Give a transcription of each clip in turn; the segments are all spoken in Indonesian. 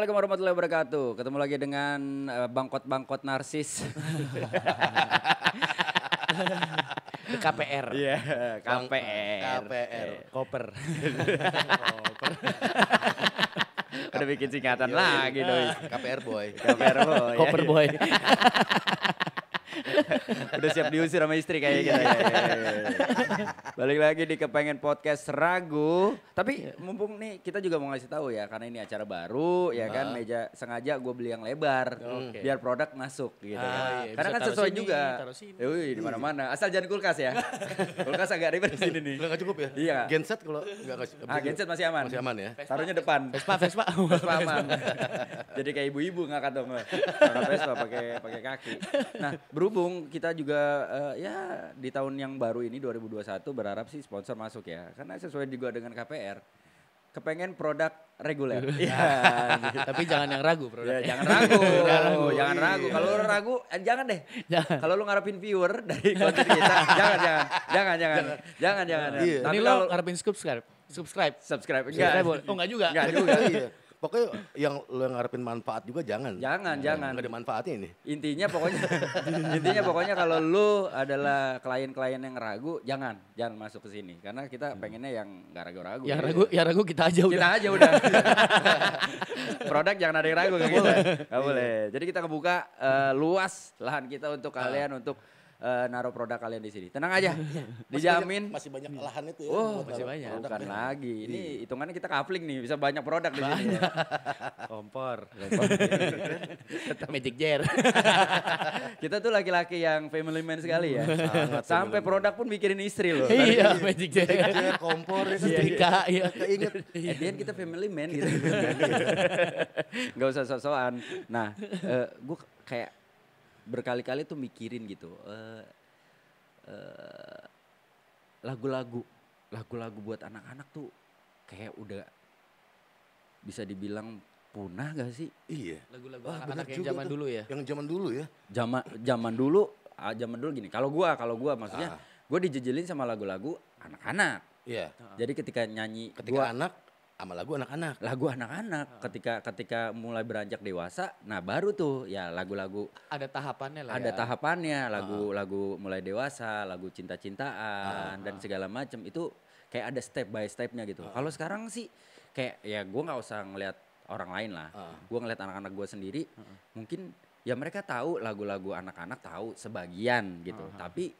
Assalamualaikum warahmatullahi wabarakatuh. Ketemu lagi dengan bangkot-bangkot narsis. KPR. Iya, KPR. KPR. Koper. Udah bikin singkatan lagi doi. KPR boy. KPR boy. Koper boy. Udah siap diusir sama istri kayak gitu. Balik lagi di Kepengen Podcast Ragu. Tapi mumpung nih kita juga mau ngasih tahu ya, karena ini acara baru ya kan, meja sengaja gue beli yang lebar biar produk masuk gitu ya. Iya, Karena bisa kan taruh sesuai sini, juga. taruh sini. Wih, di mana-mana. Asal jangan kulkas ya. Kulkas agak ribet di sini nih. Enggak cukup ya? Iya. Genset kalau enggak kasih. Genset masih aman. Masih aman ya. Taruhnya depan. Vespa. Vespa aman. Jadi kayak ibu-ibu ngangkat dong. Angkat Vespa pakai kaki. Nah, berhubung kita juga ya di tahun yang baru ini 2021 berharap sih sponsor masuk ya. Karena sesuai juga dengan KPR. Kepengen produk reguler. Iya. Tapi jangan yang ragu, Bro. Ya, jangan ragu. Jangan ragu. Kalau lu ragu, jangan deh. Kalau lu ngarepin viewer dari konten kita, jangan. Iya. Tapi Ini kalau lo ngarepin subscribe. subscribe Enggak boleh. Oh, enggak juga. Enggak juga. Iya. Pokoknya yang lo ngarepin manfaat juga jangan. Jangan. Enggak ada manfaatnya ini. Intinya pokoknya kalau lu adalah klien-klien yang ragu, jangan masuk ke sini karena kita pengennya yang enggak ragu-ragu. Yang ragu kita aja udah. Kita aja udah. Produk jangan ada yang ragu kayak gitu. Enggak boleh. Jadi kita kebuka luas lahan kita untuk kalian untuk naruh produk kalian di sini. Tenang aja. Dijamin. Masih banyak lahan itu ya. Oh, masih banyak. Bukan lagi. Ini hitungannya kita coupling nih, bisa banyak produk di sini. Kompor. Magic Jar. Kita tuh laki-laki yang family man sekali ya. Sampai produk pun mikirin istri loh. Iya, Magic Jar. Kompor ya kan. Setrika, iya. Keinget. Edian kita family man gitu. Gak usah sok-sokan. Nah, gue kayak berkali-kali tuh mikirin gitu. Lagu-lagu buat anak-anak tuh kayak udah bisa dibilang punah gak sih? Iya. Lagu-lagu Wah, anak-anak bener yang juga zaman tuh. dulu ya. Yang zaman dulu ya. Zaman dulu gini. Kalau gua maksudnya gue dijejelin sama lagu-lagu anak-anak. Iya. Jadi ketika nyanyi Ketika anak sama lagu anak-anak. lagu anak-anak, ketika mulai beranjak dewasa, nah baru tuh ya lagu-lagu Ada tahapannya lah ada ya. tahapannya, lagu mulai dewasa, lagu cinta-cintaan dan segala macam itu kayak ada step by stepnya gitu. Kalau sekarang sih kayak ya gue nggak usah ngelihat orang lain lah, gue ngelihat anak-anak gue sendiri, mungkin ya mereka tahu lagu-lagu anak-anak tahu sebagian gitu, tapi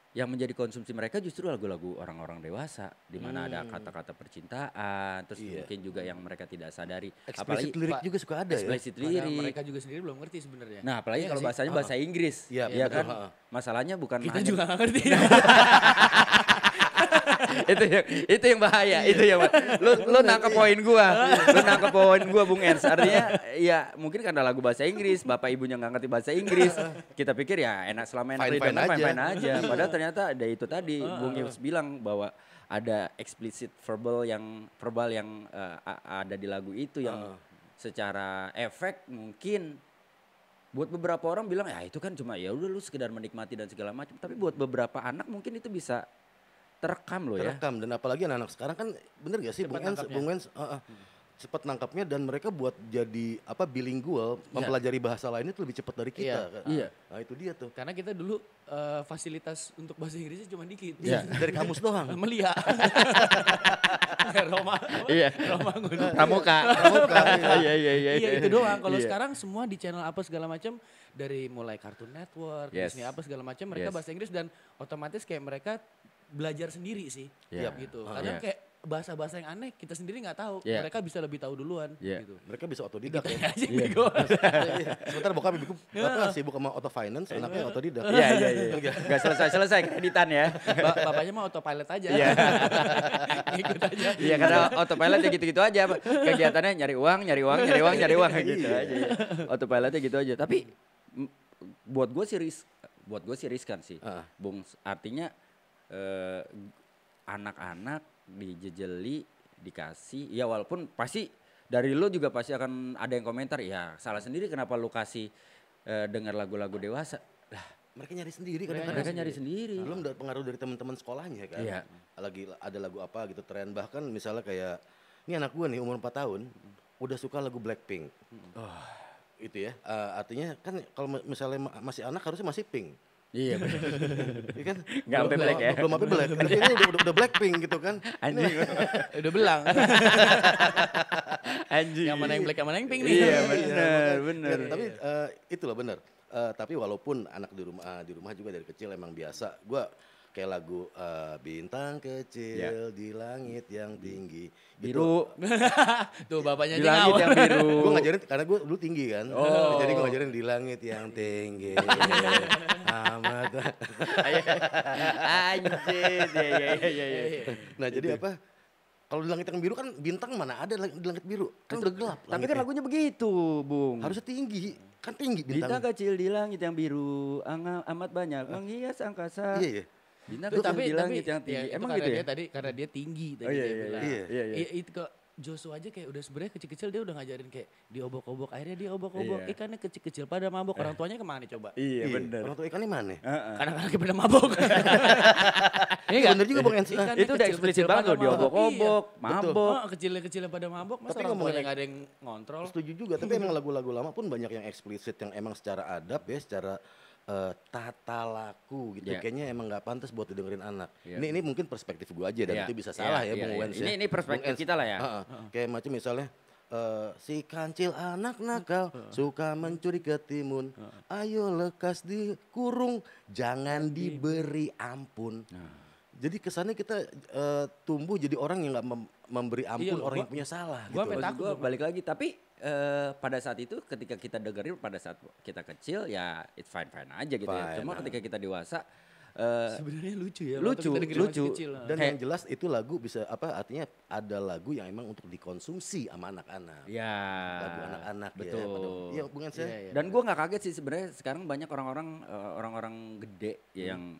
yang menjadi konsumsi mereka justru lagu-lagu orang-orang dewasa, di mana ada kata-kata percintaan, terus mungkin juga yang mereka tidak sadari, Explicit lirik juga suka ada ya. explicit Padahal lirik. mereka juga sendiri belum ngerti sebenarnya. Nah, apalagi Iya kalau sih? bahasanya bahasa Inggris. Iya, ya betul, kan? Masalahnya bukan Kita hanya juga gak ngerti. itu yang bahaya, itu yang lu nangkep poin gua Bung Ernst. Artinya ya mungkin karena lagu bahasa Inggris, bapak ibunya nggak ngerti bahasa Inggris. Kita pikir ya enak selama enak Fine-fine didengar, aja. fine aja. Padahal ternyata ada itu tadi Bung Yus bilang bahwa ada explicit verbal yang ada di lagu itu yang secara efek mungkin buat beberapa orang bilang ya itu kan cuma ya udah lu sekedar menikmati dan segala macam. Tapi buat beberapa anak mungkin itu bisa terekam loh ya. Terekam dan apalagi anak-anak sekarang kan bener gak sih Cepat Bung Ens cepat nangkapnya dan mereka buat jadi bilingual mempelajari bahasa lain itu lebih cepat dari kita kan. Iya. Nah itu dia tuh. Karena kita dulu fasilitas untuk bahasa Inggrisnya cuma dikit. Iya. Dari kamus doang. Melia. Roma. Iya. Pramuka. Iya. Iya itu doang. Kalau Iya. sekarang semua di channel apa segala macam dari mulai Cartoon Network, Yes. Disney apa segala macam mereka Yes. bahasa Inggris dan otomatis kayak mereka belajar sendiri sih. Iya. Gitu. Oh, Kadang iya. kayak bahasa-bahasa yang aneh kita sendiri nggak tahu. Iya. Mereka bisa lebih tahu duluan Iya. gitu. Mereka bisa otodidak Kita ya. aja yang bego. Sementara bokap ibuku bapak sibuk sama auto finance, anaknya otodidak. Iya. Gak selesai kreditan ya. Bapaknya mah autopilot aja. Iya. Ikut aja. Iya karena autopilot ya gitu-gitu aja. Kegiatannya nyari uang gitu aja. Autopilotnya gitu aja. Tapi buat gue sih riskan sih. Bung, artinya anak-anak dijejeli, dikasih, ya walaupun pasti dari lu juga pasti akan ada yang komentar, ya salah sendiri kenapa lu kasih dengar lagu-lagu dewasa. Lah, Mereka nyari sendiri mereka kadang-kadang. nyari sendiri. Belum pengaruh dari teman-teman sekolahnya kan. Iya. Lagi ada lagu apa gitu tren, bahkan misalnya kayak ini anak gue nih umur 4 tahun udah suka lagu Blackpink. Itu ya. Artinya kan kalau misalnya masih anak harusnya masih Pink. Iya benar. Iya kan? Nggak sampai black ya? Belum sampai black. Tapi ini udah Blackpink gitu kan. Anjing. Udah belang. Anjing. Yang mana yang black, yang mana yang pink nih. Iya benar. Ya, tapi itulah benar. Tapi walaupun anak di rumah juga dari kecil emang biasa. Gua kayak lagu bintang kecil di langit yang tinggi. Biru. Tuh bapaknya Di aja langit ngawur. yang biru. Gue ngajarin karena gue dulu tinggi kan. Jadi gue ngajarin di langit yang tinggi. Amat. Anjir. Iya. Nah jadi apa? Kalau di langit yang biru kan bintang mana ada di langit biru? Kan udah gelap. Tapi kan lagunya begitu, Bung. harusnya tinggi. Kan tinggi Bintang bintang. kecil di langit yang biru, amat banyak menghias angkasa. Iya. Bintang Tuh, kecil di langit yang ya, tinggi. itu Emang karena gitu ya? dia tadi karena dia tinggi tadi Oh, iya, dia iya, bilang. iya. Iya. Itu kok Joshua aja kayak udah sebenarnya kecil-kecil dia udah ngajarin kayak diobok-obok, akhirnya dia obok-obok, Iya. ikannya kecil-kecil pada mabok, orang tuanya kemana coba? Iya benar. Orang tua ikannya mana? Karena pada mabok. Iya kan? Bener juga Bang Ensa. Ikannya Itu udah eksplisit kecil-kecil banget pada loh, diobok-obok, Iya. mabok. Oh, kecil-kecil pada mabok, masa Tapi orang ngomongin tuanya nggak ada yang ngontrol? Setuju juga, tapi emang lagu-lagu lama pun banyak yang eksplisit yang emang secara adab ya, secara tata laku gitu. Iya. Kayaknya emang nggak pantas buat didengerin anak. Iya. Ini mungkin perspektif gue aja dan Iya, itu bisa salah iya, ya Bung iya. Wens ya. Ini perspektif Bung Ens. kita lah ya. Kayak macam misalnya si kancil anak nakal suka mencuri ketimun. Ayo lekas dikurung, jangan diberi ampun. Jadi kesannya kita tumbuh jadi orang yang nggak memberi ampun Iya, orang gua- yang punya salah. gua gitu. sampai Maksud takut gua loh, balik lagi, tapi pada saat itu ketika kita dengerin pada saat kita kecil ya it's fine aja gitu ya. Fine, Cuma ketika kita dewasa Sebenarnya lucu ya. lucu, waktu kita dengerin masih lucu. kecil. Dan Kayak- yang jelas itu lagu bisa artinya ada lagu yang emang untuk dikonsumsi sama anak-anak. ya Lagu anak-anak betul. ya. Iya, bukan saya. Iya, iya. Dan gua nggak kaget sih sebenarnya sekarang banyak orang-orang gede yang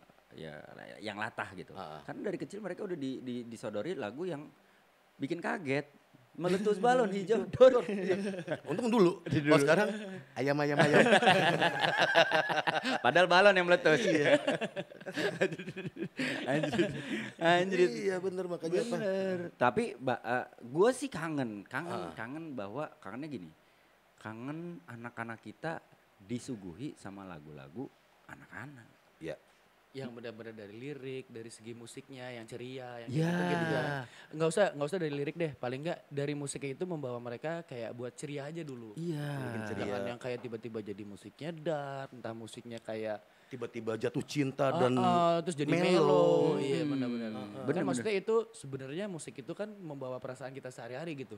latah gitu. Karena dari kecil mereka udah disodori lagu yang bikin kaget. Meletus balon hijau dor. Untung dulu. Oh sekarang ayam. Padahal balon yang meletus. Anjir. Iya bener makanya apa? Bener. Tapi gue sih kangen bahwa kangennya gini. Kangen anak-anak kita disuguhi sama lagu-lagu anak-anak. Iya. Yang benar-benar dari lirik, dari segi musiknya yang ceria, yang Ya. gitu ya. Nggak usah dari lirik deh, paling nggak dari musiknya itu membawa mereka kayak buat ceria aja dulu. Iya. Jangan yang kayak tiba-tiba jadi musiknya dark, entah musiknya kayak Tiba-tiba jatuh cinta dan terus jadi mellow. melo. Iya benar-benar. Bener, Kan maksudnya itu sebenarnya musik itu kan membawa perasaan kita sehari-hari gitu.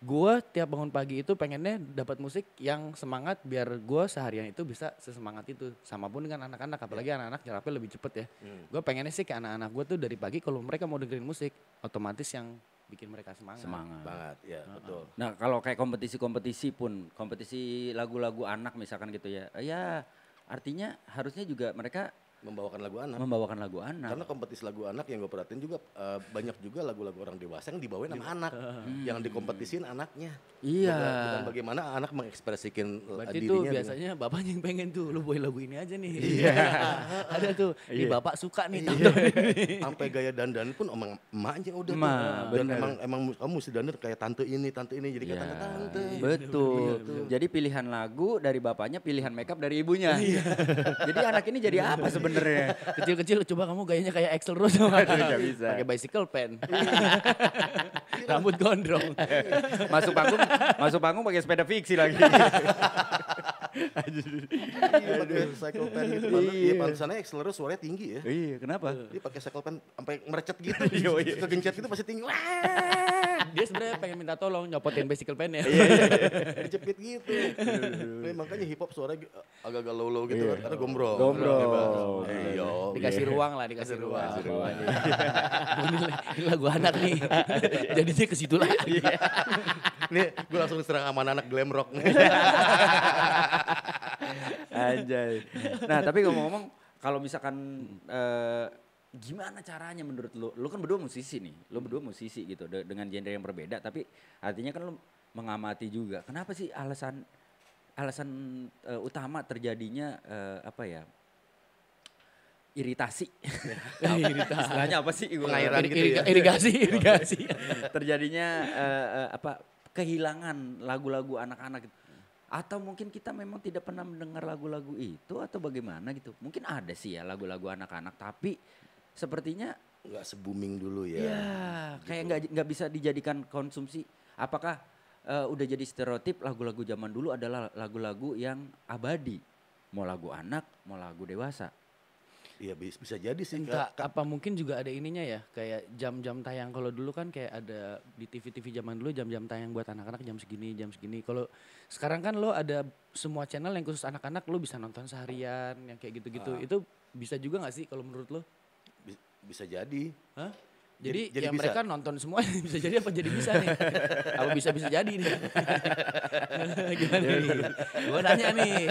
Gua tiap bangun pagi itu pengennya dapat musik yang semangat biar gua seharian itu bisa sesemangat itu. Sama pun dengan anak-anak, apalagi anak-anak nyerapnya lebih cepet ya. Gua pengennya sih ke anak-anak gua tuh dari pagi kalau mereka mau dengerin musik otomatis yang bikin mereka semangat. banget ya betul. Nah kalau kayak kompetisi pun, kompetisi lagu-lagu anak misalkan gitu ya. Ya artinya harusnya juga mereka Membawakan lagu anak. membawakan lagu anak. Karena kompetisi lagu anak yang gue perhatiin juga banyak juga lagu-lagu orang dewasa yang dibawain sama anak. Yang dikompetisiin anaknya. Iya. Bukan bagaimana anak mengekspresikan Berarti dirinya. tuh biasanya bapaknya yang pengen tuh lu bawain lagu ini aja nih. Iya. Ada tuh. Nih bapak suka nih tonton ini. Sampai gaya dandan pun emang emaknya udah Emak, tuh. Dan bener. emang kamu mesti dandan kayak tante ini jadi kayak Ya, tante-tante. betul. Jadi pilihan lagu dari bapaknya, pilihan makeup dari ibunya. Jadi anak ini jadi apa sebenarnya? Kecil-kecil coba kamu gayanya kayak Axl Rose. nggak bisa. Pakai bicycle pen. Rambut gondrong. Masuk panggung pakai sepeda fiksi lagi. Iya pakai cycle pen gitu. Iya pantesannya Axl-Rose suaranya tinggi ya. Iya, kenapa? Dia pakai cycle pen sampai merecet gitu. Iya. Kegencet gitu pasti tinggi. Wah, Dia sebenarnya pengen minta tolong nyopotin bicycle pen ya. dijepit gitu. Nah, makanya hip hop suaranya agak-agak low gitu kan karena gombrong. Gombrong. Iya. Dikasih ruang lah, dikasih ruang. Dikasih ruang. Ini lagu anak nih. Jadinya ke situ lagi. Nih gue langsung serang sama anak glam rock nih. Anjay. Nah, tapi ngomong-ngomong kalau misalkan gimana caranya menurut lu? Lu kan berdua musisi nih. Lu berdua musisi gitu dengan genre yang berbeda tapi artinya kan lu mengamati juga. Kenapa sih alasan utama terjadinya iritasi? Istilahnya apa sih? Pengairan gitu ya. Irigasi. Terjadinya kehilangan lagu-lagu anak-anak gitu. Atau mungkin kita memang tidak pernah mendengar lagu-lagu itu atau bagaimana gitu. Mungkin ada sih ya lagu-lagu anak-anak tapi sepertinya Nggak se-booming dulu ya. ya kayak nggak bisa dijadikan konsumsi. Apakah udah jadi stereotip lagu-lagu zaman dulu adalah lagu-lagu yang abadi. Mau lagu anak, mau lagu dewasa. Iya bisa jadi sih. Entah apa mungkin juga ada ininya ya, kayak jam-jam tayang. Kalau dulu kan kayak ada di TV-TV zaman dulu jam-jam tayang buat anak-anak jam segini. Kalau sekarang kan lo ada semua channel yang khusus anak-anak, lo bisa nonton seharian yang kayak gitu-gitu. Itu bisa juga gak sih kalau menurut lo? Bisa jadi. Hah? Jadi ya bisa. mereka nonton semua bisa jadi apa jadi bisa nih? Apa bisa jadi nih? Gimana nih? Gue nanya nih.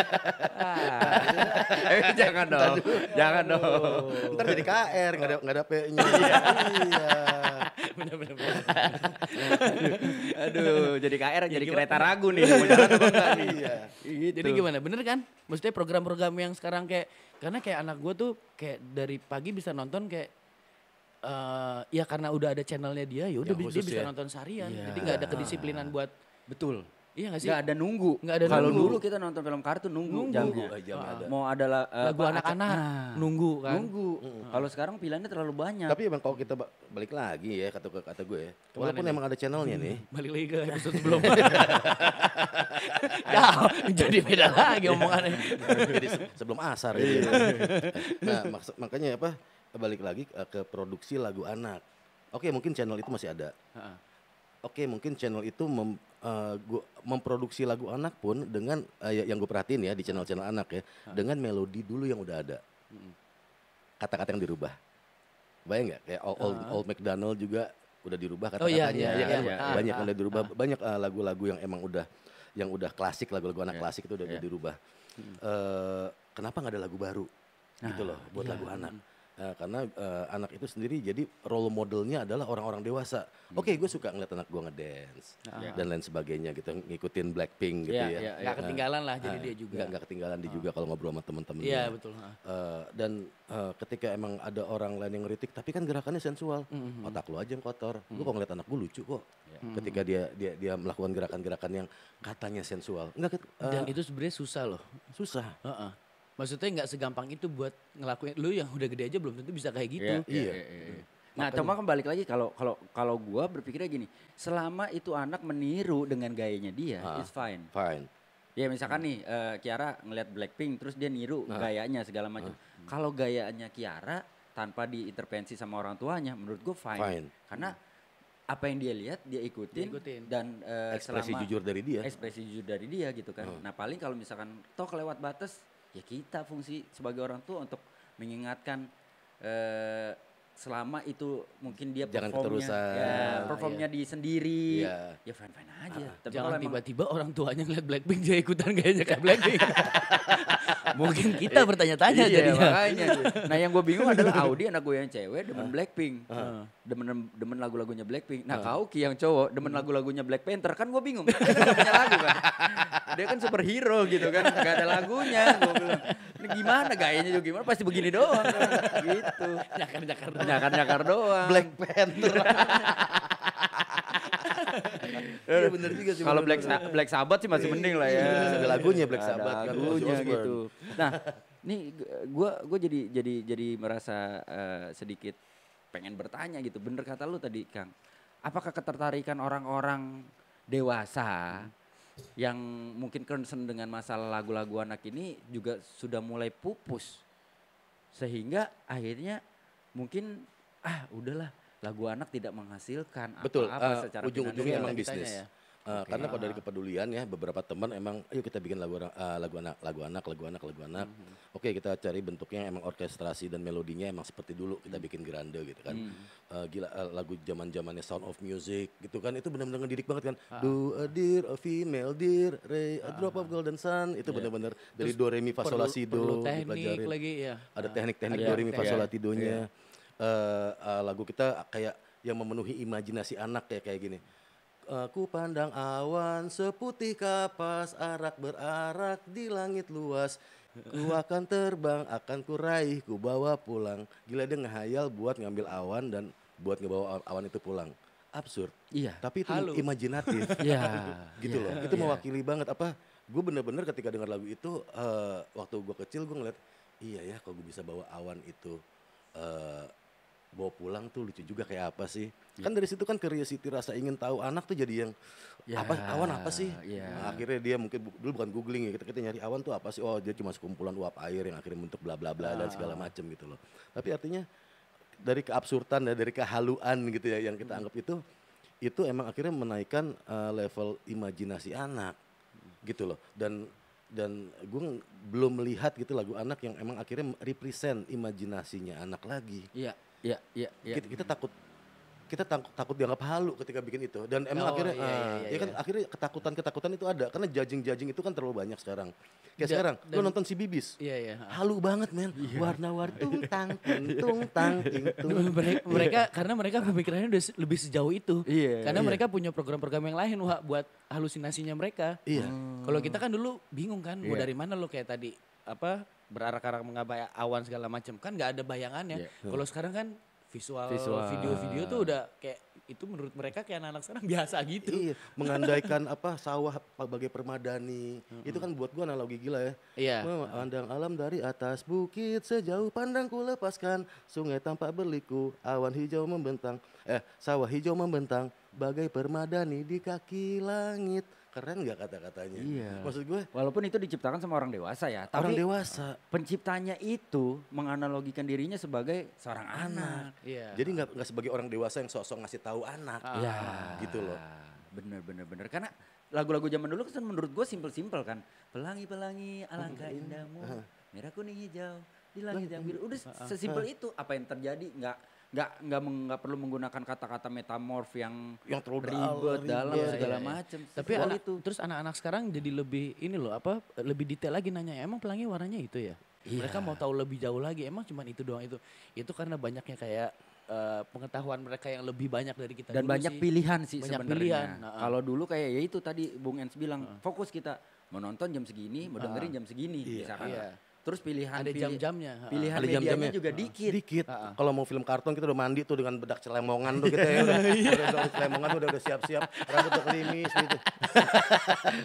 Jangan dong, jangan dong. Ntar jadi KR nggak ada P-nya. Iya. Bener-bener. Aduh, jadi KR jadi kereta ragu nih. Mau jalan apa enggak nih? Iya. Gitu. Jadi gimana? Bener kan? Maksudnya program-program yang sekarang kayak karena kayak anak gue tuh kayak dari pagi bisa nonton kayak ya karena udah ada channelnya dia ya udah Yang dia khusus bisa ya? nonton seharian. Iya. Jadi nggak ada kedisiplinan buat Betul. iya nggak sih? Nggak ada nunggu. Nggak ada Kalau nunggu. dulu kita nonton film kartun nunggu jamnya. Jamnya ada. Mau ada Lagu anak-anak nunggu kan. Nunggu. Kalau sekarang pilihannya terlalu banyak. Tapi emang kalau kita balik lagi ya kata gue ya. Walaupun nih? emang ada channelnya nih. Balik lagi ke episode sebelumnya. Ya, jadi beda lagi omongannya. Jadi sebelum asar gitu. Nah makanya apa balik lagi ke produksi lagu anak. Oke mungkin channel itu masih ada. Oke mungkin channel itu memproduksi lagu anak pun dengan yang gue perhatiin ya di channel-channel anak ya. Dengan melodi dulu yang udah ada. Kata-kata yang dirubah. Bayang nggak? Kayak Old MacDonald juga udah dirubah kata-katanya. Banyak yang udah dirubah. Banyak lagu-lagu yang udah klasik, lagu-lagu anak klasik itu udah dirubah. Kenapa nggak ada lagu baru? Gitu loh buat lagu anak. Karena anak itu sendiri jadi role modelnya adalah orang-orang dewasa. Oke, gue suka ngeliat anak gue ngedance dan lain sebagainya gitu, ngikutin Blackpink gitu ya. Nggak ketinggalan lah jadi dia juga. Nggak ketinggalan dia juga kalau ngobrol sama temen-temennya. Iya betul. Dan ketika emang ada orang lain yang ngeritik, tapi kan gerakannya sensual. Otak lu aja yang kotor. Gue kok ngeliat anak gue lucu kok. Ketika dia melakukan gerakan-gerakan yang katanya sensual. Dan itu sebenarnya susah loh. Susah. Maksudnya nggak segampang itu buat ngelakuin lu yang udah gede aja belum tentu bisa kayak gitu. Iya. Nah, cuma kembali lagi kalau gua berpikirnya gini, selama itu anak meniru dengan gayanya dia, it's fine. Fine. Ya misalkan nih Kiara ngeliat Blackpink terus dia niru gayanya segala macam. Kalau gayanya Kiara tanpa diintervensi sama orang tuanya, menurut gua fine. Karena apa yang dia lihat dia ikutin. Dan ekspresi jujur dari dia gitu kan. Nah paling kalau misalkan toh kelewat batas ya kita fungsi sebagai orang tua untuk mengingatkan selama itu mungkin dia performnya di sendiri ya fine aja. Tapi jangan tiba-tiba orang tuanya ngeliat Blackpink dia ikutan gayanya kayak Blackpink. Mungkin kita bertanya-tanya jadinya. Makanya. Nah yang gue bingung adalah Audi anak gue yang cewek demen Blackpink, demen lagu-lagunya Blackpink. Nah kau Ki yang cowok demen lagu-lagunya Black Panther, kan gue bingung. Kan gak punya lagu kan. Dia kan superhero gitu kan, gak ada lagunya. Gue bilang ini gimana gayanya juga gimana, pasti begini doang kan. Gitu. Nyakar doang. Black Panther. Iya bener juga sih. Kalau Black Sabbath sih masih mending lah ya. Ada lagunya Black Sabbath kan. Lagunya gitu. Nah, nih gue jadi merasa sedikit pengen bertanya gitu. Bener kata lu tadi Kang. Apakah ketertarikan orang-orang dewasa yang mungkin concern dengan masalah lagu-lagu anak ini juga sudah mulai pupus. Sehingga akhirnya mungkin udahlah lagu anak tidak menghasilkan apa-apa secara ujung-ujungnya emang finansial. bisnis. Karena kalau dari kepedulian ya beberapa teman emang ayo kita bikin lagu anak. Oke, kita cari bentuknya emang orkestrasi dan melodinya emang seperti dulu kita bikin grande gitu kan. Lagu zaman-zamannya Sound of Music gitu kan, itu benar-benar ngedidik banget kan. Do a deer, a female deer, a drop of golden sun, itu benar-benar dari do re mi fa sol la si do dipelajarin lagi ya. Ada teknik-teknik do re mi fa sol la ti do-nya. Lagu kita kayak yang memenuhi imajinasi anak ya kayak gini. Ku pandang awan seputih kapas, arak berarak di langit luas. Ku akan terbang, akan ku raih, ku bawa pulang. Gila dia ngehayal buat ngambil awan dan buat ngebawa awan itu pulang. absurd. Iya. Tapi itu Halu. imajinatif. Iya. Gitu loh. Itu mewakili banget apa. Gue bener-bener ketika dengar lagu itu waktu gue kecil gue ngeliat iya ya kalau gue bisa bawa awan itu bawa pulang tuh lucu juga kayak apa sih. Kan dari situ kan curiosity rasa ingin tahu anak tuh jadi yang apa awan apa sih. Nah, akhirnya dia mungkin dulu bukan googling ya kita nyari awan tuh apa sih. Oh dia cuma sekumpulan uap air yang akhirnya bentuk bla bla bla dan segala macem gitu loh. Tapi artinya dari keabsurdan dan dari kehaluan gitu ya yang kita anggap itu emang akhirnya menaikkan level imajinasi anak gitu loh. Dan gue belum melihat gitu lagu anak yang emang akhirnya represent imajinasinya anak lagi. Iya. Kita takut dianggap halu ketika bikin itu dan emang akhirnya ya kan akhirnya ketakutan itu ada karena judging itu kan terlalu banyak sekarang. Kayak sekarang lu nonton si Bibis. Iya. Halu banget men. Warna-warni tung tang ting tung. Mereka karena mereka pemikirannya udah lebih sejauh itu. Iya. Karena mereka punya program-program yang lain buat halusinasinya mereka. Iya. Kalau kita kan dulu bingung kan, mau dari mana lo kayak tadi apa berarak-arak mengabai awan segala macam kan nggak ada bayangannya. Kalau sekarang kan visual video-video tuh udah kayak itu menurut mereka kayak anak-anak sekarang biasa gitu. Iya, mengandaikan apa sawah sebagai permadani. Itu kan buat gua analogi gila ya. Iya. Memandang alam dari atas bukit sejauh pandangku lepaskan sungai tampak berliku awan hijau membentang sawah hijau membentang bagai permadani di kaki langit. Keren nggak kata-katanya? Iya. Maksud gue Walaupun itu diciptakan sama orang dewasa ya, orang tapi dewasa. penciptanya itu menganalogikan dirinya sebagai seorang anak. Iya. Jadi nggak sebagai orang dewasa yang sok-sok ngasih tahu anak. Iya. Gitu loh. Bener. Karena lagu-lagu zaman dulu kan menurut gue simpel-simpel kan. Pelangi-pelangi alangkah indahmu, merah kuning hijau di langit yang biru. Udah sesimpel itu. Apa yang terjadi nggak perlu menggunakan kata-kata metamorf yang terlalu ribet dalam iya, segala iya. macam. Tapi terus anak-anak sekarang jadi lebih ini loh apa lebih detail lagi nanya emang pelangi warnanya itu ya. Iya. Mereka mau tahu lebih jauh lagi emang cuman itu doang itu. Itu karena banyaknya kayak pengetahuan mereka yang lebih banyak dari kita Dan dulu banyak sih. pilihan sih Banyak sebenarnya. pilihan. Kalau dulu kayak ya itu tadi Bung Ens bilang fokus kita mau nonton jam segini, mau dengerin jam segini misalkan. Iya. Terus pilihan Ada jam-jamnya. pilihan Ada medianya jam-jamnya. juga dikit. Kalau mau film kartun kita udah mandi tuh dengan bedak celemongan tuh kita ya. Udah celemongan udah siap-siap, rambut udah klimis gitu.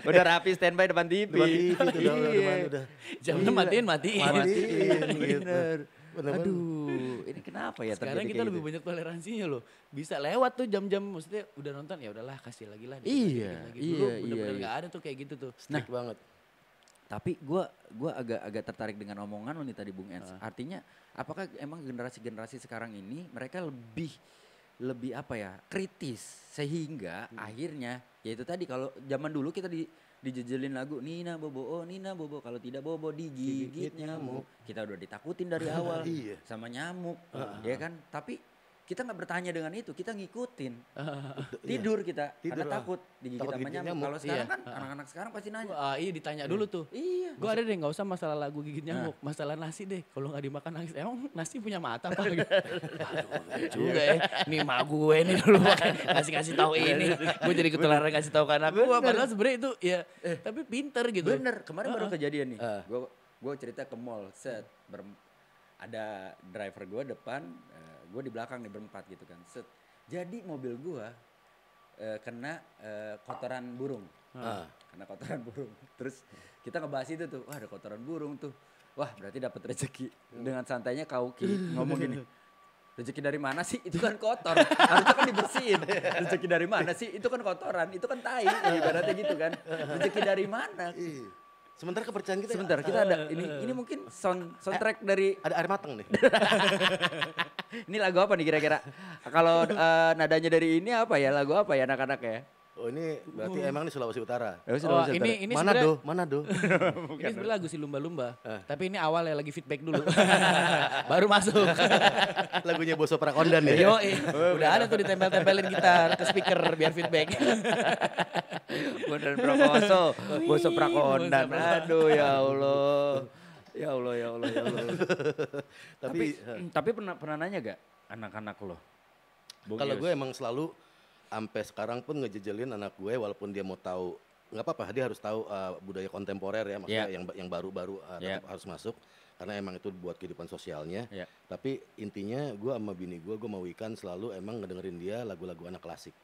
Udah rapi standby depan TV. Depan TV tuh udah. Jamnya matiin. Gitu. Bener. Bener-bener. Aduh, ini kenapa ya Sekarang terjadi kita kayak lebih gitu? banyak toleransinya loh. Bisa lewat tuh jam-jam maksudnya udah nonton ya udahlah kasih lagi lah. Iya, dikit lagi. Dulu iya, bener-bener iya. nggak ada tuh kayak gitu tuh. Strict banget. Tapi gua agak tertarik dengan omongan lo nih tadi Bung Ens. Artinya apakah emang generasi sekarang ini mereka lebih apa ya kritis sehingga akhirnya ya itu tadi kalau zaman dulu kita dijejelin lagu Nina Bobo kalau tidak Bobo digigit nyamuk kita udah ditakutin dari awal Iya. sama nyamuk ya kan tapi kita nggak bertanya dengan itu kita ngikutin tidur kita karena takut digigit Takut sama digigit nyamuk. nyamuk. Kalau sekarang Iya. kan anak-anak sekarang pasti nanya Wah, iya ditanya dulu tuh. iya Gue ada deh nggak usah masalah lagu gigit nyamuk, masalah nasi deh. Kalau nggak dimakan nangis, emang nasi punya mata apa? Gitu. Aduh juga ya. Nih mak gue nih dulu kasih tahu ini. Gue jadi ketularan kasih tahu ke anak gue. Padahal sebenarnya itu ya, tapi pinter gitu. bener kemarin baru kejadian nih gue cerita ke mall ada driver gue depan gue di belakang nih berempat gitu kan jadi mobil gue kena kotoran burung kena kotoran burung terus kita ngebahas itu tuh wah ada kotoran burung tuh wah berarti dapat rezeki dengan santainya Kauki ngomong gini rezeki dari mana sih itu kan kotor harusnya kan dibersihin rezeki dari mana sih itu kan kotoran itu kan tai ibaratnya gitu kan rezeki dari mana Iya. Sementara kepercayaan kita sebentar kita ada ini mungkin soundtrack dari ada air matang nih. ini lagu apa nih kira-kira kalau nadanya dari ini apa ya lagu apa ya anak-anak ya Oh ini berarti emang di Sulawesi Utara. Ini Manado. ini sebenarnya lagu si lumba-lumba. Tapi ini awalnya lagi feedback dulu. Baru masuk. Lagunya Boso Prakondan ya. Yo, udah ada tuh ditempel-tempelin gitar ke speaker biar feedback. Beneran Prakoso Boso Prakondan aduh ya Allah ya Allah tapi pernah nanya gak anak-anak lo Kalau gue emang selalu sampai sekarang pun ngejejelin anak gue walaupun dia mau tahu nggak apa-apa, dia harus tahu budaya kontemporer ya, maksudnya yang baru-baru tetap harus masuk karena emang itu buat kehidupan sosialnya. Tapi intinya gue sama bini gue mau weekend selalu emang ngedengerin dia lagu-lagu anak klasik.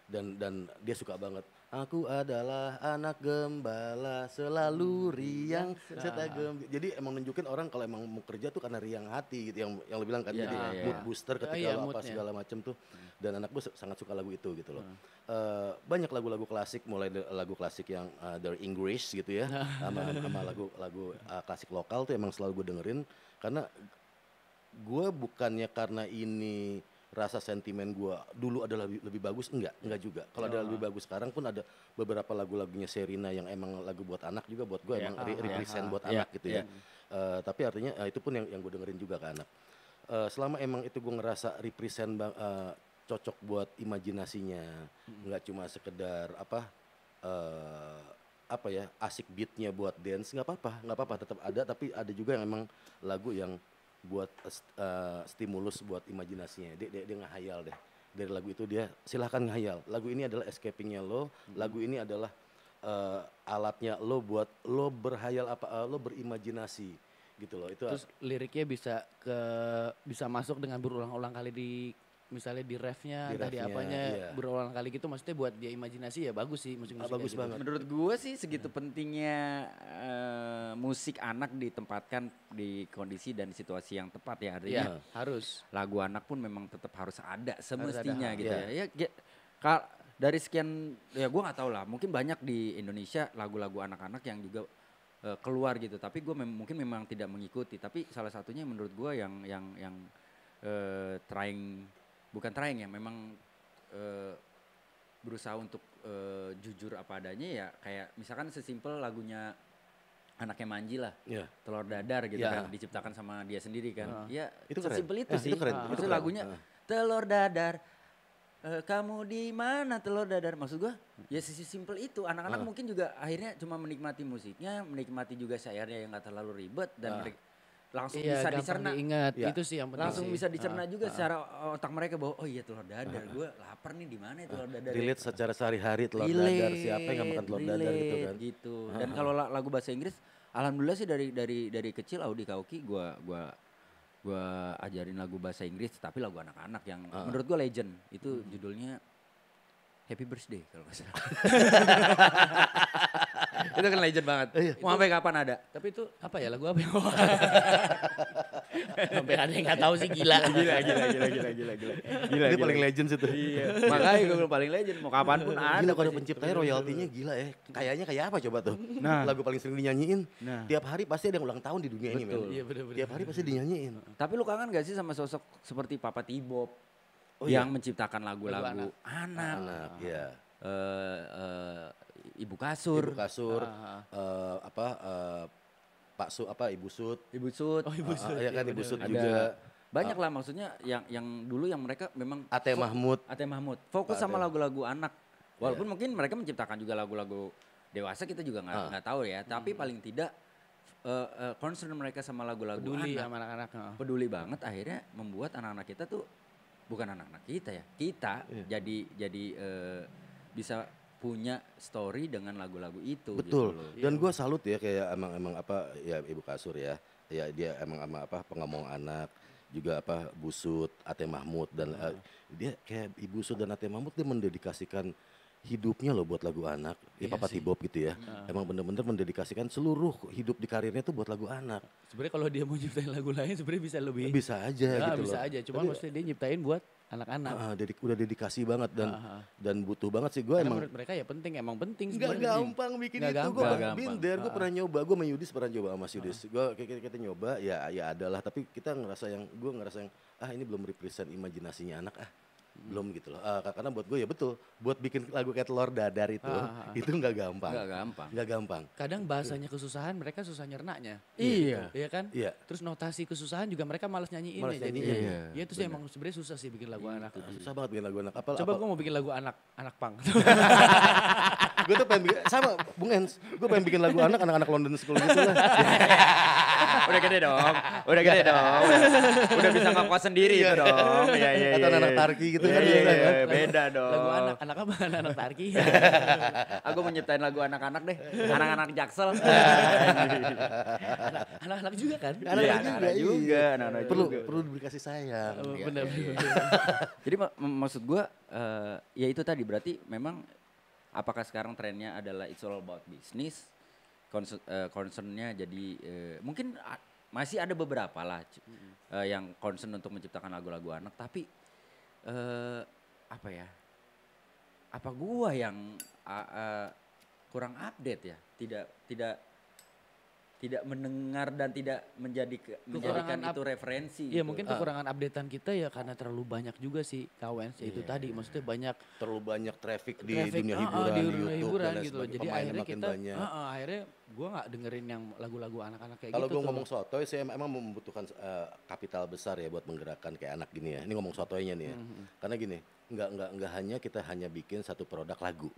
Dan dia suka banget. Aku adalah anak gembala selalu riang serta jadi emang nunjukin orang kalau emang mau kerja tuh karena riang hati gitu yang lo bilang kan, jadi mood booster ketika lo apa segala macem tuh. Dan anak gue sangat suka lagu itu gitu loh. Banyak lagu-lagu klasik, mulai lagu klasik yang dari Inggris gitu ya, sama lagu klasik lokal tuh emang selalu gue dengerin karena gue bukannya karena ini rasa sentimen gue dulu adalah lebih bagus, enggak juga. Kalau ada lebih bagus sekarang pun ada beberapa lagu-lagunya Sherina yang emang lagu buat anak juga buat gue emang represent buat anak gitu ya. Tapi artinya itu pun yang gue dengerin juga ke anak. Selama emang itu gue ngerasa represent cocok buat imajinasinya, nggak cuma sekedar asik beatnya buat dance, nggak apa-apa tetap ada, tapi ada juga yang emang lagu yang buat stimulus buat imajinasinya. Dia ngehayal deh. Dari lagu itu dia silahkan ngehayal. Lagu ini adalah escapingnya lo. Lagu ini adalah alatnya lo buat lo berhayal lo berimajinasi gitu loh. Itu terus liriknya bisa masuk dengan berulang-ulang kali misalnya di refnya, entah di apanya berulang kali gitu, maksudnya buat dia imajinasi ya bagus sih musik-musiknya. Bagus gitu. banget. Menurut gue sih segitu pentingnya musik anak ditempatkan di kondisi dan situasi yang tepat ya, artinya harus. Lagu anak pun memang tetap harus ada semestinya gitu ya. Dari sekian ya gue nggak tahu lah, mungkin banyak di Indonesia lagu-lagu anak-anak yang juga keluar gitu, tapi gue mungkin memang tidak mengikuti. Tapi salah satunya menurut gue yang bukan trying ya, memang berusaha untuk jujur apa adanya ya, kayak misalkan sesimpel lagunya anaknya Manji lah, Telur Dadar gitu kan, diciptakan sama dia sendiri kan. Ya itu sesimpel itu sih. Itu keren. Itu lagunya Telur Dadar, kamu di mana Telur Dadar, maksud gua ya sesimpel itu. Anak-anak mungkin juga akhirnya cuma menikmati musiknya, menikmati juga syairnya yang gak terlalu ribet dan langsung bisa dicerna. Diingat, itu sih yang penting. Langsung bisa dicerna juga secara otak mereka bahwa oh iya telur dadar, gue lapar nih, di mana ya telur dadar. Relate secara sehari-hari telur dadar, siapa yang gak makan telur dadar gitu kan. Gitu. Dan kalau lagu bahasa Inggris, alhamdulillah sih dari kecil Audi Kauki gue ajarin lagu bahasa Inggris, tapi lagu anak-anak yang menurut gue legend. Itu judulnya Happy Birthday kalau nggak salah. Itu kan legend banget. Mau sampai kapan ada? Tapi itu apa ya, lagu apa ya? Sampai ada yang nggak tahu sih, gila. Gila. Dia paling legend itu. Iya. Makanya gue paling legend. Mau kapan pun ada. Gila kalau penciptanya royaltinya gila ya. Kayaknya kayak apa coba tuh? Lagu paling sering dinyanyiin. Tiap hari pasti ada yang ulang tahun di dunia ini. Iya bener-bener. Tiap hari pasti dinyanyiin. Tapi lu kangen gak sih sama sosok seperti Papa T-Bop yang menciptakan lagu-lagu anak? Iya. Ibu Kasur. Ibu Sud. Oh, Ibu Sud. Iya kan, Ibu Sud Ada juga. banyak lah, maksudnya yang dulu yang mereka memang Ate Mahmud. Fokus sama lagu-lagu anak. Walaupun mungkin mereka menciptakan juga lagu-lagu dewasa, kita juga nggak tahu ya. Tapi paling tidak concern mereka sama lagu-lagu peduli anak. sama anak-anak. Peduli banget, akhirnya membuat anak-anak kita tuh, bukan anak-anak kita ya, kita jadi bisa punya story dengan lagu-lagu itu. Betul. Gitu. Dan gue salut ya, kayak emang Ibu Kasur ya. Ya dia emang pengomong anak, juga Busut, Ate Mahmud, dan dia kayak Ibu Sud dan Ate Mahmud, dia mendedikasikan hidupnya loh buat lagu anak. Papa T-Bop gitu ya. Emang bener-bener mendedikasikan seluruh hidup di karirnya tuh buat lagu anak. Sebenarnya kalau dia mau nyiptain lagu lain sebenarnya bisa lebih. Bisa aja gitu loh. Bisa aja, cuman maksudnya dia nyiptain buat anak-anak. Udah dedikasi banget dan butuh banget sih gue emang. Menurut mereka ya penting Gak gampang bikin itu. Gue binder, gue pernah nyoba, gue sama Yudis pernah nyoba sama Yudis. Kita nyoba ya adalah, tapi kita gue ngerasa yang ini belum represent imajinasinya anak belum gitu loh. Karena buat gue ya betul, buat bikin lagu kayak Telur Dadar itu nggak gampang. Nggak gampang. Kadang bahasanya kesusahan, mereka susah nyernanya. Iya kan? Iya. Terus notasi kesusahan juga mereka malas nyanyiin ya jadinya. Iya itu sih emang sebenarnya susah sih bikin lagu anak. Susah banget bikin lagu anak. Coba gue mau bikin lagu anak punk. Gue tuh pengen bikin, sama Bung Ens, gue pengen bikin lagu anak-anak London School gitu lah. Udah gede dong. Udah gede dong. Udah bisa ngekos sendiri itu dong. Iya iya Atau iya. anak Tarki gitu kan. Iya, bisa kan? beda dong. Lagu anak apa anak Tarki. Aku mau nyiptain lagu anak-anak deh. Anak-anak Jaksel. Anak-anak juga kan? Iya, anak-anak juga, anak-anak Perlu juga. perlu diberi kasih sayang. Oh, Iya. benar. Jadi maksud gue ya itu tadi berarti memang apakah sekarang trennya adalah it's all about business, concernnya jadi mungkin masih ada beberapa lah yang concern untuk menciptakan lagu-lagu anak, tapi apa ya? Apa gua yang kurang update ya? Tidak mendengar dan tidak menjadikan itu referensi. Iya gitu. mungkin kekurangan updatean kita ya karena terlalu banyak juga sih Kawens itu tadi maksudnya banyak Terlalu banyak traffic di traffic, dunia di hiburan, di dunia YouTube hiburan dan lain gitu. sebagainya. Jadi Pemainnya akhirnya makin kita banyak. akhirnya gue nggak dengerin yang lagu-lagu anak-anak kayak Kalau gitu. gue tuh. ngomong sotoy, saya emang membutuhkan kapital besar ya buat menggerakkan kayak anak gini ya. Ini ngomong sotoynya nih ya. Karena gini, nggak hanya kita hanya bikin satu produk lagu.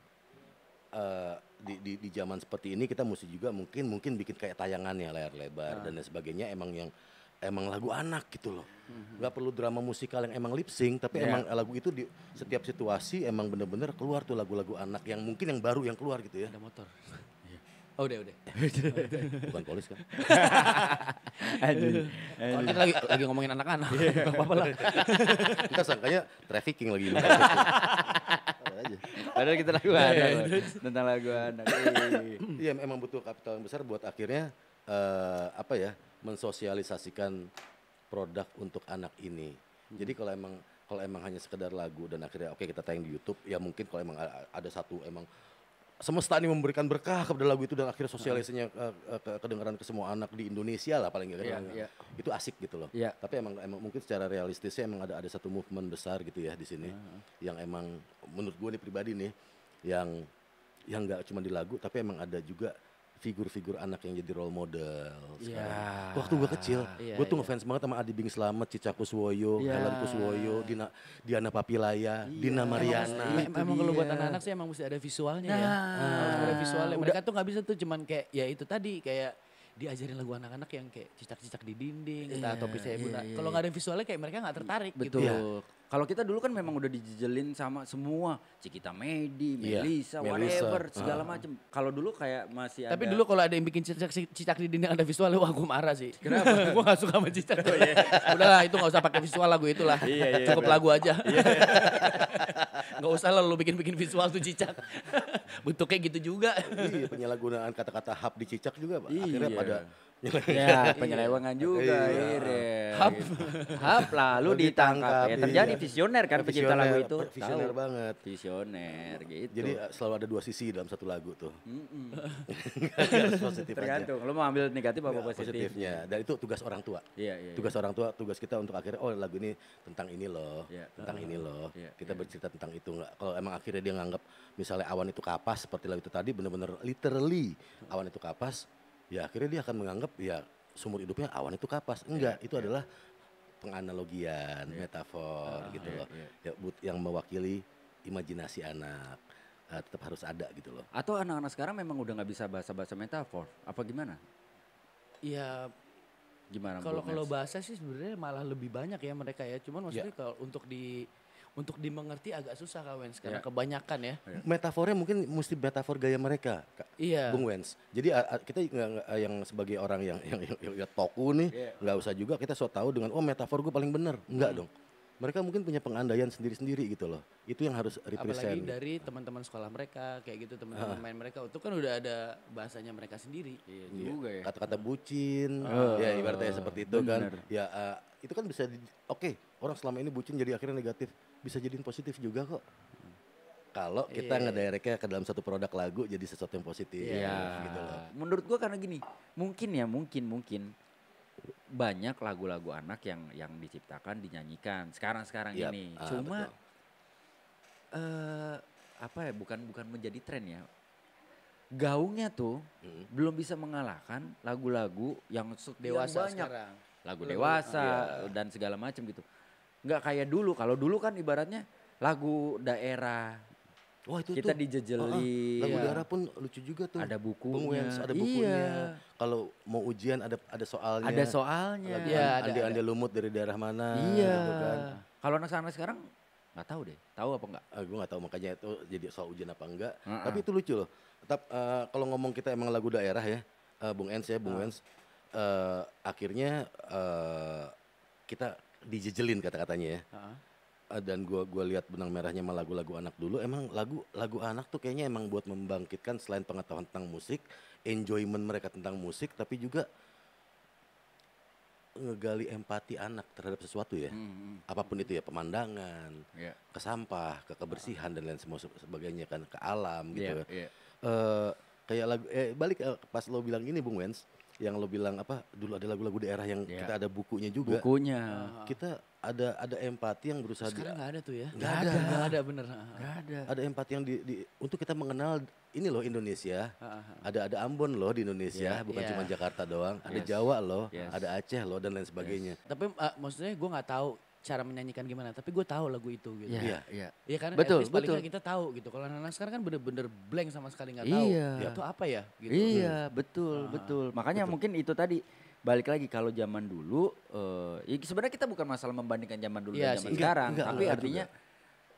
Di zaman seperti ini kita mesti juga mungkin bikin kayak tayangannya layar lebar dan lain sebagainya emang lagu anak gitu loh. Nggak perlu drama musikal yang emang lip sync, tapi emang lagu itu di setiap situasi emang bener-bener keluar tuh lagu-lagu anak yang mungkin yang baru yang keluar gitu ya. Ada motor. Oh udah. Bukan polis kan? Oh, kita lagi ngomongin anak-anak. Gak apa-apa lah. Kita sangkanya trafficking lagi. Padahal kita lagu anak loh, tentang lagu anak. Iya emang butuh kapital yang besar buat akhirnya mensosialisasikan produk untuk anak ini. Jadi kalau emang hanya sekedar lagu dan akhirnya oke kita tayang di YouTube, ya mungkin kalau emang ada satu emang semesta ini memberikan berkah kepada lagu itu dan akhirnya sosialisasinya kedengaran ke semua anak di Indonesia lah paling nggak kan. Iya. Itu asik gitu loh. Iya. Tapi emang mungkin secara realistisnya emang ada satu movement besar gitu ya di sini yang emang menurut gue nih pribadi nih yang nggak cuma di lagu tapi emang ada juga figur-figur anak yang jadi role model sekarang. Waktu gue kecil, gue tuh ngefans banget sama Adi Bing Slamet, Cica Kuswoyo, Helen Kuswoyo, Diana Papilaya, Dina Mariana. Emang kalau buat anak-anak sih emang mesti ada visualnya ya. Harus ada visualnya. Mereka tuh nggak bisa tuh cuman kayak ya itu tadi kayak diajarin lagu anak-anak yang kayak cicak-cicak di dinding atau topi saya bunda. Kalau nggak ada visualnya kayak mereka nggak tertarik Betul. gitu. Ya. Kalau kita dulu kan memang udah dijejelin sama semua Cikita Medi, Melisa, whatever, segala macem. Kalau dulu kayak masih ada. Tapi dulu kalau ada yang bikin cicak di dinding ada visualnya, wah gue marah sih. Kenapa? Gue gak suka sama cicak. Udahlah itu gak usah pakai visual lagu itulah. Cukup lagu aja. Gak usah lah lu bikin visual tuh cicak. Bentuknya gitu juga. Iya, penyalahgunaan kata-kata hap di cicak juga Pak. Akhirnya pada ya penyelewengan juga akhirnya. Hap lalu ditangkap. Ya terjadi visioner kan pencipta lagu itu. Visioner banget. Visioner gitu. Jadi selalu ada dua sisi dalam satu lagu tuh. Positif tergantung, lu mau ambil negatif apa positif. Positifnya. Dan itu tugas orang tua. Iya. Tugas orang tua, tugas kita untuk akhirnya lagu ini tentang ini loh, tentang ini loh. Iya, Kita bercerita tentang itu nggak. Kalau emang akhirnya dia nganggap misalnya awan itu kapas seperti lagu itu tadi bener-bener literally awan itu kapas, ya akhirnya dia akan menganggap ya sumur hidupnya awan itu kapas. Enggak, itu adalah penganalogian, metafor gitu loh. Ya, yang mewakili imajinasi anak. Tetap harus ada gitu loh. Atau anak-anak sekarang memang udah nggak bisa bahasa-bahasa metafor, apa gimana? Iya. Gimana? Kalau bahasa sih sebenarnya malah lebih banyak ya mereka ya. Cuman maksudnya kalau untuk dimengerti agak susah Kak Wens karena kebanyakan ya. Metafornya mungkin mesti metafor gaya mereka, Iya. Bung Wens. Jadi kita yang sebagai orang yang toku nih, nggak usah juga kita so tahu dengan metafor gue paling bener, enggak dong. Mereka mungkin punya pengandaian sendiri-sendiri gitu loh. Itu yang harus represent. Apalagi dari teman-teman sekolah mereka kayak gitu teman-teman main mereka itu kan udah ada bahasanya mereka sendiri. Iya juga ya. Kata-kata bucin, ya ibaratnya seperti itu kan. Ya itu kan bisa orang selama ini bucin jadi akhirnya negatif, bisa jadiin positif juga kok. Kalau kita ngedirectnya ke dalam satu produk lagu jadi sesuatu yang positif gitu loh. Menurut gua karena gini, mungkin banyak lagu-lagu anak yang diciptakan, dinyanyikan sekarang ini. Cuma bukan menjadi tren ya. Gaungnya tuh belum bisa mengalahkan lagu-lagu yang Dewasa banyak. sekarang. Lagu dewasa dan segala macam gitu. Nggak kayak dulu. Kalau dulu kan ibaratnya lagu daerah. Wah itu kita dijejeli. lagu daerah pun lucu juga tuh. Ada bukunya. Bung Wens, ada bukunya. kalau mau ujian ada soalnya. Ada soalnya. Lagu Iya, ada. Ande lumut dari daerah mana Iya. gitu kan. Kalau anak-anak sekarang nggak tahu deh. Tahu apa enggak? Gue nggak tahu makanya itu jadi soal ujian apa enggak. Heeh. Tapi itu lucu loh. Kalau ngomong kita emang lagu daerah ya, Bung Ens ya, Bung Ens. Akhirnya kita dijejelin kata-katanya ya. Heeh. Dan gua lihat benang merahnya sama lagu-lagu anak dulu. Emang lagu anak tuh kayaknya emang buat membangkitkan selain pengetahuan tentang musik, enjoyment mereka tentang musik, tapi juga ngegali empati anak terhadap sesuatu ya. Apapun itu ya, pemandangan, Iya. ke sampah, ke kebersihan dan lain semua sebagainya kan, ke alam gitu. Iya, iya. Kayak lagu balik pas lo bilang gini Bung Wens, yang lo bilang apa dulu ada lagu-lagu daerah yang Iya. kita ada bukunya juga. Bukunya. Kita ada empati yang berusaha Sekarang nggak ada tuh ya. Nggak ada. Nggak ada bener. Nggak ada. ada empati yang untuk kita mengenal ini loh Indonesia. Ada Ambon loh di Indonesia, Iya, bukan iya. cuma Jakarta doang. Ada Yes. Jawa loh, Yes. ada Aceh loh dan lain sebagainya. Tapi maksudnya gue nggak tahu cara menyanyikan gimana. Tapi gue tahu lagu itu gitu. Iya, Iya. iya. Iya kan, Betul, at least paling betul. nggak kita tahu gitu. Kalau anak-anak sekarang kan bener-bener blank sama sekali nggak tahu. Iya. Itu apa ya? Gitu. Iya, betul, betul. Makanya mungkin itu tadi balik lagi kalau zaman dulu, ya sebenarnya kita bukan masalah membandingkan zaman dulu Iya dan zaman sih. sekarang, Enggak, tapi enggak artinya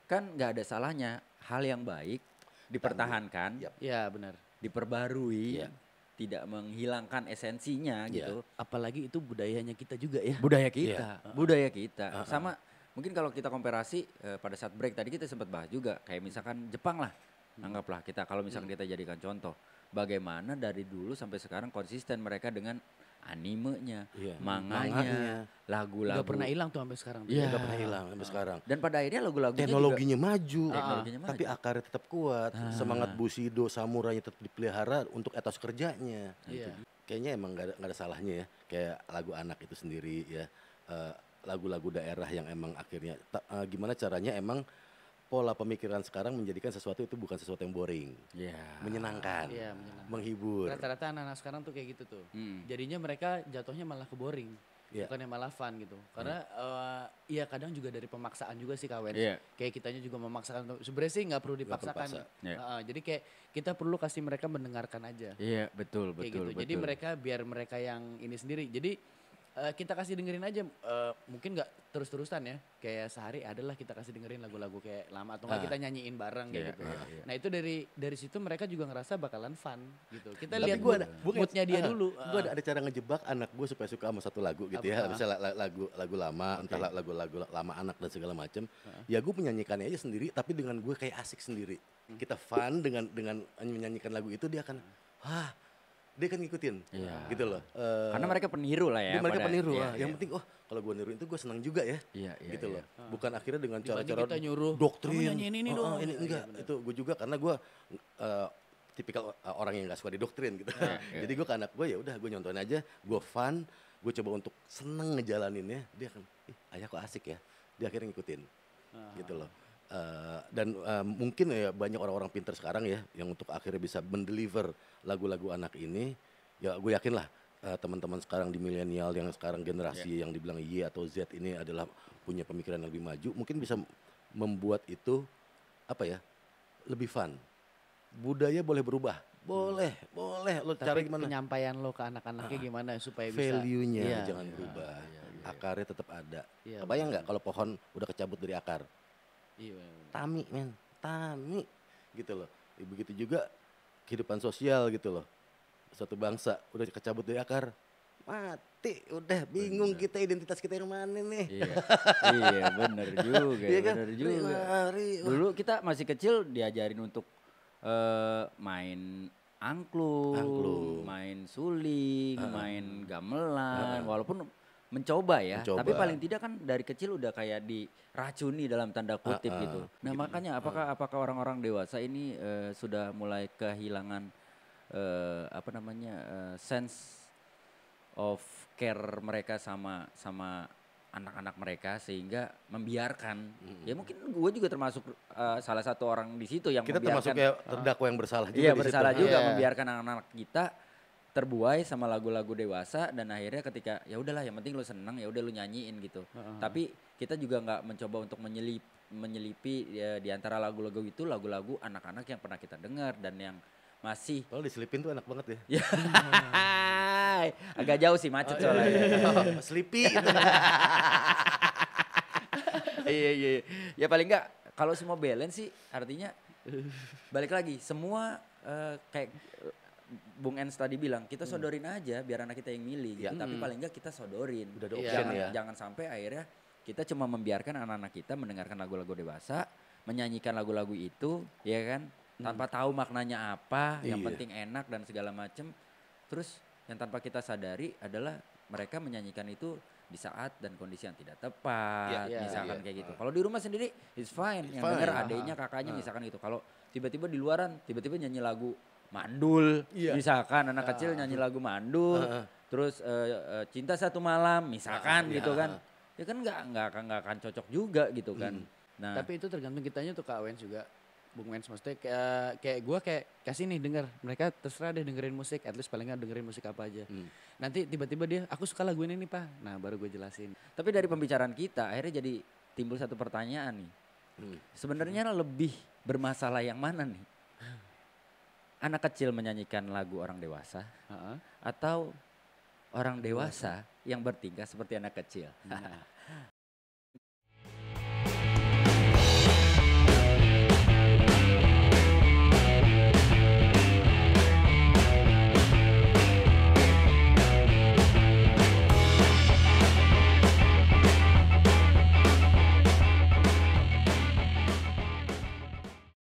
kan nggak ada salahnya hal yang baik dipertahankan, Yap. Iya benar. diperbarui, Iya. tidak menghilangkan esensinya Iya. gitu. Apalagi itu budayanya kita juga ya. Budaya kita, Iya. budaya kita. Sama mungkin kalau kita komparasi pada saat break tadi kita sempat bahas juga kayak misalkan Jepang lah. Anggaplah kita kalau misalkan kita jadikan contoh bagaimana dari dulu sampai sekarang konsisten mereka dengan animenya, Iya. manganya, Manganya. lagu-lagu. Nggak pernah hilang tuh sampai sekarang. tuh. Iya. Nggak pernah hilang sampai sekarang. Dan pada akhirnya lagu-lagunya Teknologinya maju, Teknologinya maju. tapi akarnya tetap kuat. Semangat Bushido, samurainya tetap dipelihara untuk etos kerjanya. Iya. Kayaknya emang nggak ada salahnya ya. Kayak lagu anak itu sendiri ya. Lagu-lagu daerah yang emang akhirnya gimana caranya emang pola pemikiran sekarang menjadikan sesuatu itu bukan sesuatu yang boring, Iya. menyenangkan, Iya, menyenangkan. menghibur. Rata-rata anak-anak sekarang tuh kayak gitu tuh. Hmm. Jadinya mereka jatuhnya malah ke boring. Iya. Bukannya malah fun gitu. Karena iya kadang juga dari pemaksaan juga sih kawan. Iya. Kayak kitanya juga memaksakan. Sebenarnya sih nggak perlu dipaksakan. paksa. Iya. Jadi kayak kita perlu kasih mereka mendengarkan aja. Iya, betul, Kayak betul, gitu. Jadi betul. mereka biar mereka yang ini sendiri. Jadi kita kasih dengerin aja. Mungkin nggak terus-terusan ya. Kayak sehari adalah kita kasih dengerin lagu-lagu kayak lama atau nggak kita nyanyiin bareng Iya, kayak gitu. iya, iya. Nah itu dari situ mereka juga ngerasa bakalan fun gitu. Kita Tapi lihat gua ada- moodnya dia dulu. Gue ada cara ngejebak anak gue supaya suka sama satu lagu gitu ya. Misalnya lagu lama, entah lagu-lagu lama anak dan segala macam. Ya gue menyanyikannya aja sendiri, tapi dengan gue kayak asik sendiri. Kita fun dengan menyanyikan lagu itu dia akan, dia kan ngikutin, Iya. gitu loh. Karena mereka peniru lah ya. mereka pada- peniru iya, lah. Yang iya. penting, kalau gue niruin itu gue senang juga ya. Iya, iya, Gitu iya. loh. Bukan akhirnya dengan Dibanding cara-cara kita nyuruh, doktrin. "Kamu nyanyiin ini dong." Ini Iya, enggak. iya, Itu gue juga karena gue tipikal orang yang gak suka didoktrin gitu. Iya, Jadi gue ke anak gue ya udah gue nyontohin aja, gue fun, gue coba untuk seneng ngejalaninnya. Dia kan, ayah kok asik ya. Dia akhirnya ngikutin, gitu loh. Dan mungkin ya banyak orang-orang pinter sekarang ya yang untuk akhirnya bisa mendeliver lagu-lagu anak ini. Ya gue yakin lah teman-teman sekarang di milenial yang sekarang generasi yang dibilang Y atau Z ini adalah punya pemikiran yang lebih maju, mungkin bisa membuat itu apa ya lebih fun. Budaya boleh berubah, boleh lo cari Tapi gimana? penyampaian lo ke anak-anaknya gimana supaya bisa. Value-nya Iya. jangan berubah, akarnya tetap ada. Iya, Kebayang nggak kalau pohon udah kecabut dari akar? Iya. Tami men, tami gitu loh. Begitu juga kehidupan sosial gitu loh. Suatu bangsa udah kecabut dari akar, mati, udah bingung kita identitas kita yang mana nih. Iya, iya bener juga, Iya kan? bener juga. Lari, wah. Dulu kita masih kecil diajarin untuk main angklung, main suling, main gamelan, walaupun mencoba ya. Mencoba. Tapi paling tidak kan dari kecil udah kayak diracuni dalam tanda kutip gitu. Nah makanya apakah orang-orang dewasa ini sudah mulai kehilangan sense of care mereka sama anak-anak mereka sehingga membiarkan ya mungkin gue juga termasuk salah satu orang di situ yang Kita membiarkan termasuk kayak terdakwa yang bersalah juga iya di situ. bersalah juga Iya. membiarkan anak-anak kita terbuai sama lagu-lagu dewasa dan akhirnya ketika ya udahlah yang penting lu seneng ya udah lu nyanyiin gitu tapi kita juga nggak mencoba untuk menyelipi ya, di antara lagu-lagu itu lagu-lagu anak-anak yang pernah kita dengar dan yang masih Kalau diselipin tuh enak banget ya. Agak jauh sih macet soalnya. Sleepy gitu. Iya. Ya paling enggak kalau semua balance sih artinya balik lagi semua kayak Bung Ens tadi bilang kita sodorin aja biar anak kita yang milih gitu. Tapi paling enggak kita sodorin. Udah ada option ya. Jangan sampai akhirnya kita cuma membiarkan anak-anak kita mendengarkan lagu-lagu dewasa, menyanyikan lagu-lagu itu, ya kan? Tanpa tahu maknanya apa, yang penting enak dan segala macem. Terus yang tanpa kita sadari adalah mereka menyanyikan itu di saat dan kondisi yang tidak tepat, misalkan kayak gitu. Kalau di rumah sendiri it's fine, yang denger adiknya, kakaknya misalkan gitu. Kalau tiba-tiba di luaran, tiba-tiba nyanyi lagu mandul, misalkan anak kecil nyanyi lagu mandul, terus cinta satu malam, misalkan gitu kan. Ya kan nggak akan cocok juga gitu kan. Nah, Tapi itu tergantung kitanya tuh Kak Wens juga. Bung Wens maksudnya kayak gue kayak kasih nih denger. Mereka terserah deh dengerin musik. At least paling nggak dengerin musik apa aja. Nanti tiba-tiba dia aku suka lagu ini nih Pak. Nah baru gue jelasin. tapi dari pembicaraan kita akhirnya jadi timbul satu pertanyaan nih. Sebenarnya lebih bermasalah yang mana nih? Anak kecil menyanyikan lagu orang dewasa Heeh. atau orang dewasa yang bertingkah seperti anak kecil?